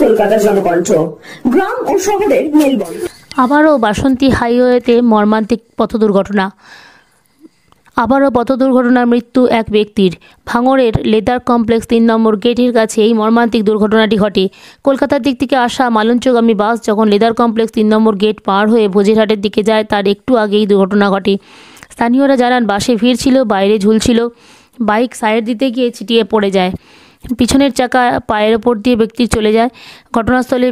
কলকাতার জনকণ্ঠ, গ্রাম ও শহরের মেলবন্ধন। আবারও বাসন্তী হাইওয়েতে মর্মান্তিক পথ দুর্ঘটনা। মৃত্যু এক ব্যক্তির। ভাঙড়ের লেদার কমপ্লেক্স 3 নম্বর গেটের কাছে এই মর্মান্তিক দুর্ঘটনাটি ঘটে। কলকাতার দিক থেকে আসা মালঞ্চগামী বাস যখন লেদার কমপ্লেক্স 3 নম্বর গেট পার হয়ে ভোজেরহাটের দিকে যায়, তার একটু আগেই দুর্ঘটনা ঘটে। স্থানীয়রা জানান, বাসে ভিড় ছিল, বাইরে ঝুলছিল। বাইক সাইড দিতে গিয়ে ছিটিয়ে পড়ে যায়। পিছনের চাকা পায়ের ওপর দিয়ে ব্যক্তির চলে যায়। ঘটনাস্থলে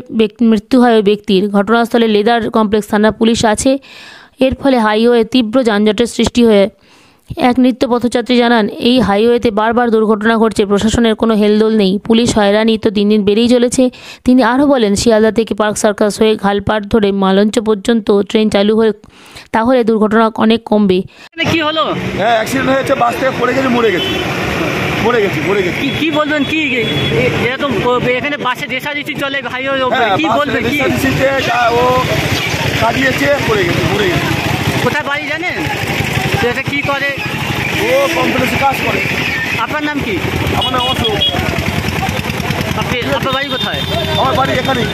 মৃত্যু হয় ওই ব্যক্তির। ঘটনাস্থলে লেদার কমপ্লেক্স থানা পুলিশ আছে। এর ফলে হাইওয়ে তীব্র যানজটের সৃষ্টি হয়। এক নিত্য পথযাত্রী জানান, এই হাইওয়েতে বারবার দুর্ঘটনা ঘটছে, প্রশাসনের কোনো হেলদোল নেই, পুলিশ হয়রানি তো দিন দিন বেড়েই চলেছে। তিনি আরও বলেন, শিয়ালদা থেকে পার্ক সার্কাস হয়ে ঘালপাড় ধরে মালঞ্চ পর্যন্ত ট্রেন চালু হয়ে তাহলে দুর্ঘটনা অনেক কমবে। কি হলো? হ্যাঁ, অ্যাক্সিডেন্ট হয়েছে, বাস থেকে পড়ে গেছে, মরে গেছে। কি বলবেন? কি এরকম এখানে বাসে রেসারেসি চলে হাইওয়ে, কি বলবেন? কি ও কাটিয়েছে, পড়ে গেছে, মরে গেছে। কোথায় বাড়ি জানেন? এটা কি করে? ও কমপ্লেক্সে কাজ করে। আপনার নাম কি? আমার নাম অশোক। আপনার বাড়ি কোথায়? আমার বাড়ি এখানেই।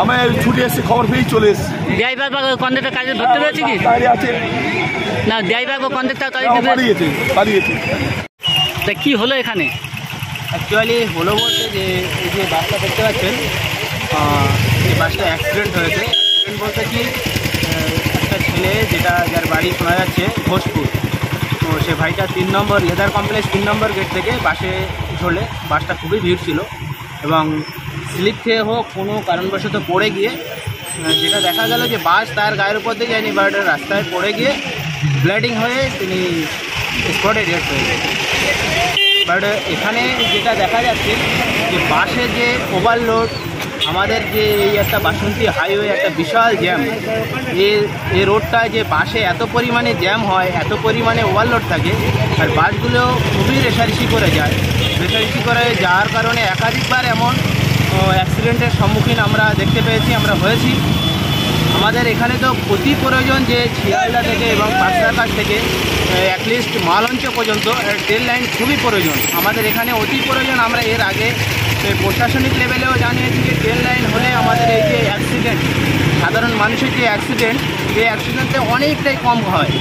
আমি ছুটে এসেছি, খবর পেয়েই চলে এসেছি। ড্রাইভার বা কন্ডাক্টর কাজে ধরতে পেরেছে কি? আছে না, ড্রাইভার বা কন্ডাক্টর পালিয়েছে। তা কি হলো এখানে? অ্যাকচুয়ালি হলো বলতে যে এই যে বাসটা দেখতে পাচ্ছেন, এই বাসটা অ্যাক্সিডেন্ট হয়েছে। অ্যাক্সিডেন্ট বলতে কি, একটা ছেলে যার বাড়ি শোনা যাচ্ছে ঘোষপুর, তো সে ভাইটা 3 নম্বর লেদার কমপ্লেক্স 3 নম্বর গেট থেকে বাসে ঝোলে। বাসটা খুবই ভিড় ছিল এবং স্লিপ খেয়ে হোক কোনো কারণবশত পড়ে গিয়ে যেটা দেখা গেল যে বাস তার গায়ের উপর দিয়ে যায়নি, বাট রাস্তায় পড়ে গিয়ে ব্লিডিং হয়ে তিনি স্পটে ডেথ হয়ে গেছে। বাট এখানে যেটা দেখা যাচ্ছে যে বাসে যে ওভারলোড, আমাদের যে এই একটা বাসন্তী হাইওয়ে একটা বিশাল জ্যাম, এই রোডটা যে বাসে এত পরিমাণে জ্যাম হয়, এত পরিমাণে ওভারলোড থাকে, আর বাসগুলো খুবই রেসারেসি করে যাওয়ার কারণে একাধিকবার এমন অ্যাক্সিডেন্টের সম্মুখীন আমরা দেখতে পেয়েছি, আমরা হয়েছি। আমাদের এখানে তো অতি প্রয়োজন যে শিয়ালদা থেকে এবং পাঁচটার কাছ থেকে অ্যাটলিস্ট মালঞ্চ পর্যন্ত ট্রেন লাইন খুবই প্রয়োজন আমাদের এখানে, অতি প্রয়োজন। আমরা এর আগে প্রশাসনিক লেভেলেও জানিয়েছি যে ট্রেন লাইন হলে আমাদের এই যে অ্যাক্সিডেন্ট, সাধারণ মানুষের যে অ্যাক্সিডেন্ট, এই অ্যাক্সিডেন্টে অনেকটাই কম হয়।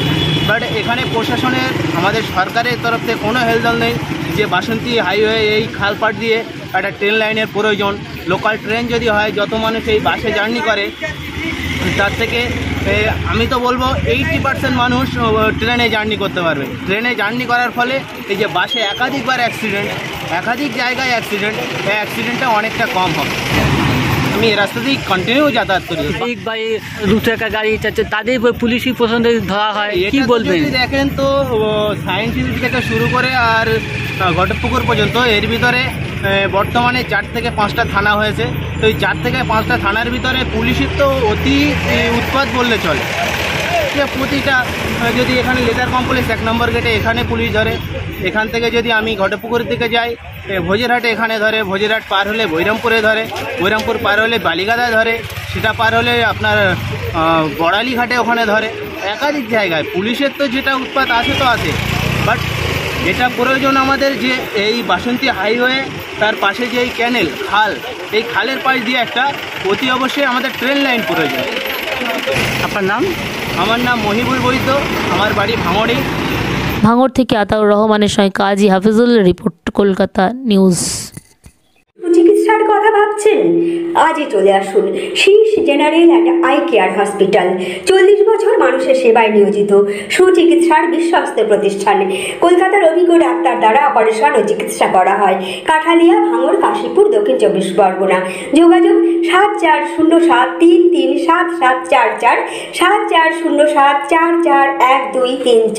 বাট এখানে প্রশাসনের, আমাদের সরকারের তরফ থেকে কোনো হেলদোল নেই যে বাসন্তী হাইওয়ে এই খালপাট দিয়ে একটা ট্রেন লাইনের প্রয়োজন। লোকাল ট্রেন যদি হয়, যত মানুষ এই বাসে জার্নি করে তার থেকে আমি তো বলবো 80% মানুষ ট্রেনে জার্নি করতে পারবে। ট্রেনে জার্নি করার ফলে এই যে বাসে একাধিকবার অ্যাক্সিডেন্ট, একাধিক জায়গায় অ্যাক্সিডেন্ট, এই অ্যাক্সিডেন্টটা অনেকটা কম হবে। আমি এই রাস্তা দিয়ে কন্টিনিউ যাতায়াত করি। বাইক বা 2 চাকা গাড়ি চাচ্ছে, তাদের পুলিশি প্রশাসন ধরা হয়, কি বলবেন? দেখেন তো, সায়েন্স সিটি থেকে শুরু করে আর ঘটকপুকুর পর্যন্ত এর ভিতরে বর্তমানে 4 থেকে 5টা থানা হয়েছে। তো এই 4 থেকে 5টা থানার ভিতরে পুলিশের তো অতি উৎপাত বললে চলে। প্রতিটা যদি এখানে লেদার কমপ্লেক্স 1 নম্বর গেটে এখানে পুলিশ ধরে, এখান থেকে যদি আমি ঘটকপুকুরের দিকে যাই ভোজেরহাটে এখানে ধরে, ভোজেরহাট পার হলে বৈরামপুরে ধরে, বৈরামপুর পার হলে বালিগাদায় ধরে, সেটা পার হলে আপনার বড়ালিঘাটে ওখানে ধরে। একাধিক জায়গায় পুলিশের তো যেটা উৎপাত আছে তো আছে, বাট এটা প্রয়োজন আমাদের যে এই বাসন্তী হাইওয়ে তার পাশে যে এই ক্যানেল খাল, এই খালের পাশ দিয়ে একটা অতি অবশ্যই আমাদের ট্রেন লাইন প্রয়োজন। আপনার নাম? আমার নাম মহিবুল বৈদ্য, আমার বাড়ি ভাঙড় থেকে আতাউর রহমানের সঙ্গে কাজী হাফিজুল রিপোর্ট, কলকাতা নিউজ। চিকিৎসার কথা ভাবছেন? আজই চলে আসুন শীষ general and eye care hospital. 40 বছর মানুষের সেবায় নিয়োজিত সুচিকিৎসার বিশ্বস্ত প্রতিষ্ঠান। কলকাতার অভিজ্ঞ ডাক্তার দ্বারা অপারেশন ও চিকিৎসা করা হয়। কাঠালিয়া, ভাঙড়, কাশীপুর, দক্ষিণ 24 পরগনা। যোগাযোগ 7407337744, 7407441234।